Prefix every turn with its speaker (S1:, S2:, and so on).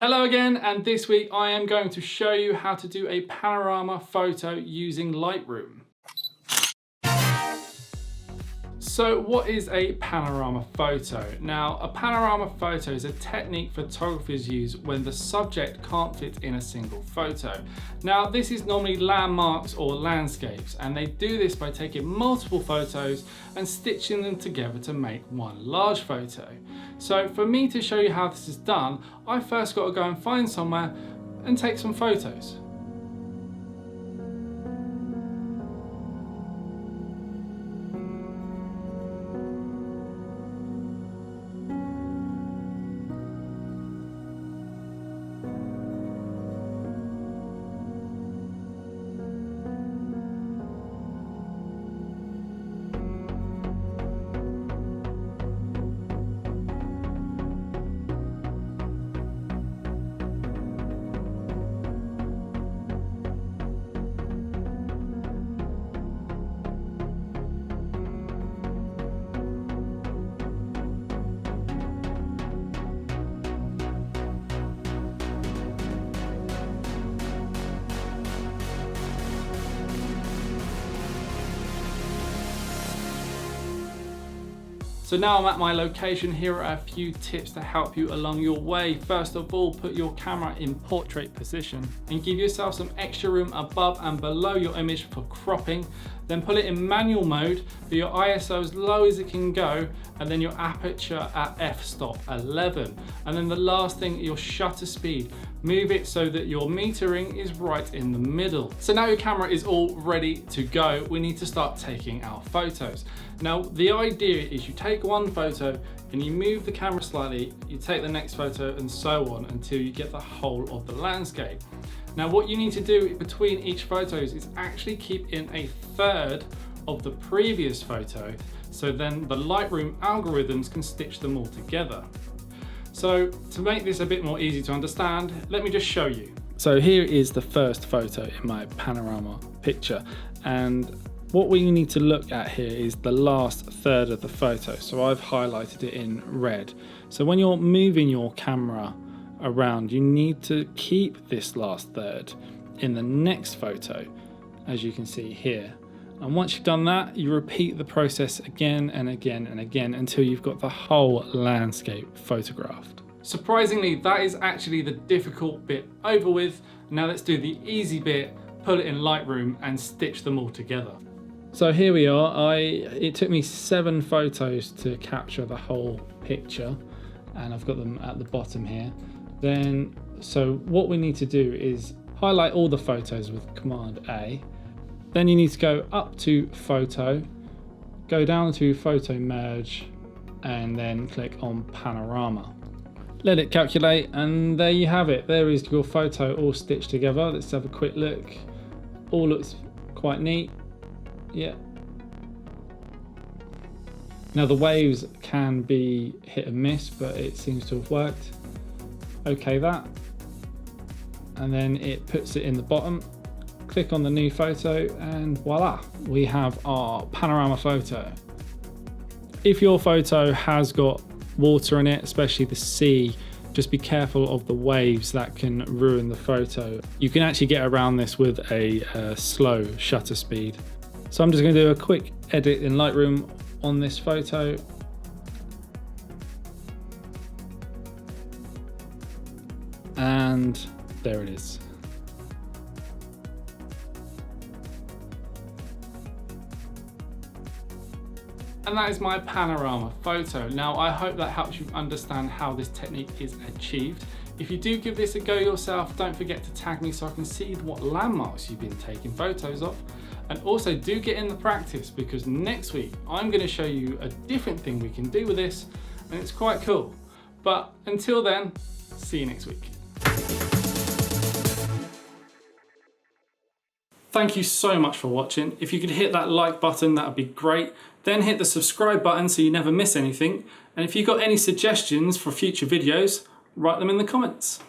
S1: Hello again, and this week I am going to show you how to do a panorama photo using Lightroom. So what is a panorama photo? Now, a panorama photo is a technique photographers use when the subject can't fit in a single photo. Now, this is normally landmarks or landscapes, and they do this by taking multiple photos and stitching them together to make one large photo. So for me to show you how this is done, I first got to go and find somewhere and take some photos. So now I'm at my location. Here are a few tips to help you along your way. First of all, put your camera in portrait position and give yourself some extra room above and below your image for cropping. Then put it in manual mode, but your ISO as low as it can go, and then your aperture at f-stop 11. And then the last thing, your shutter speed. Move it so that your metering is right in the middle. So now your camera is all ready to go. We need to start taking our photos. Now, the idea is you take one photo and you move the camera slightly, you take the next photo and so on until you get the whole of the landscape. Now, what you need to do between each photos is actually keep in a third of the previous photo, so then the Lightroom algorithms can stitch them all together. So to make this a bit more easy to understand, let me just show you. So here is the first photo in my panorama picture, and what we need to look at here is the last third of the photo. So I've highlighted it in red. So when you're moving your camera around, you need to keep this last third in the next photo, as you can see here. And once you've done that, you repeat the process again and again and again until you've got the whole landscape photographed. Surprisingly, that is actually the difficult bit over with. Now let's do the easy bit, put it in Lightroom and stitch them all together. So here we are. It took me 7 photos to capture the whole picture, and I've got them at the bottom here. So what we need to do is highlight all the photos with Command A. Then you need to go up to photo, go down to photo merge, and then click on panorama. Let it calculate, and there you have it. There is your photo all stitched together. Let's have a quick look. All looks quite neat. Yeah. Now the waves can be hit and miss, but it seems to have worked. Okay, that. And then it puts it in the bottom. Click on the new photo and voila, we have our panorama photo. If your photo has got water in it, especially the sea, just be careful of the waves that can ruin the photo. You can actually get around this with a slow shutter speed. So I'm just going to do a quick edit in Lightroom on this photo. And there it is. And that is my panorama photo. Now, I hope that helps you understand how this technique is achieved. If you do give this a go yourself, don't forget to tag me so I can see what landmarks you've been taking photos of. And also do get in the practice, because next week I'm going to show you a different thing we can do with this, and it's quite cool. But until then, see you next week. Thank you so much for watching. If you could hit that like button, that would be great. Then hit the subscribe button so you never miss anything. And if you've got any suggestions for future videos, write them in the comments.